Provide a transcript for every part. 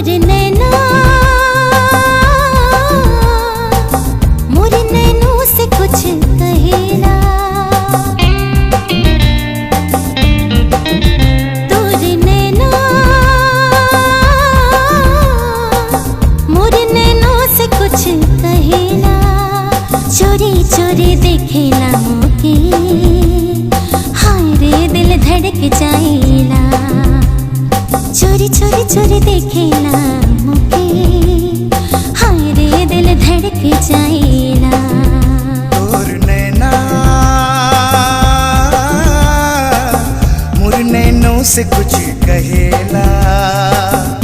तोर नैना मोर नैनों से कुछ कहेला। तोर नैना मोर नैनों से कुछ कहेला। चोरी चोरी देखेला मोके, हाय रे दिल धड़क जाएला। चोरी चोरी चोरी देखेला मोके, हाय रे दिल धड़क जाएला। तोर नैना मोर नैनों से कुछ कहेला।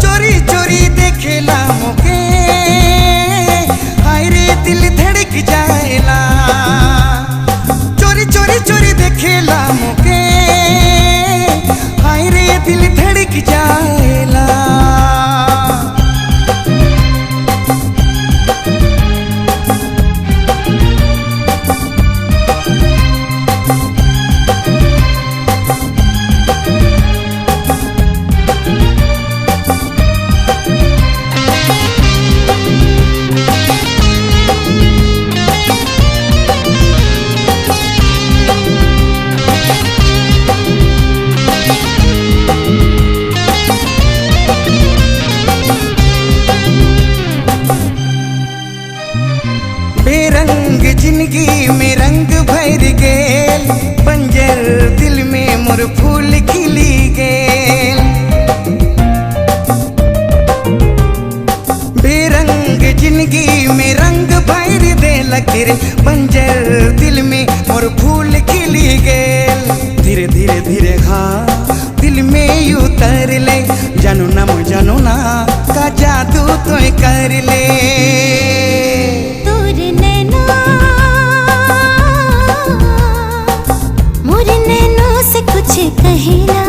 चोरी चोरी देखेला मोके, हाय रे दिल धड़क जाएला। चोरी चोरी चोरी देखेला मोके, हाय रे दिल धड़क जाएला। बेरंग जिंदगी में रंग भर गेल, बंजर दिल में मोर फूल खिली गेल। बेरंग जिंदगी में रंग भर देलक रे, बंजर दिल में मोर फूल खिली गेल। धीरे धीरे धीरे हाँ दिल में उतर ले, जानू ना का जादू तो कर ले। तोर नैना मोर नैनों से कुछ कहेला।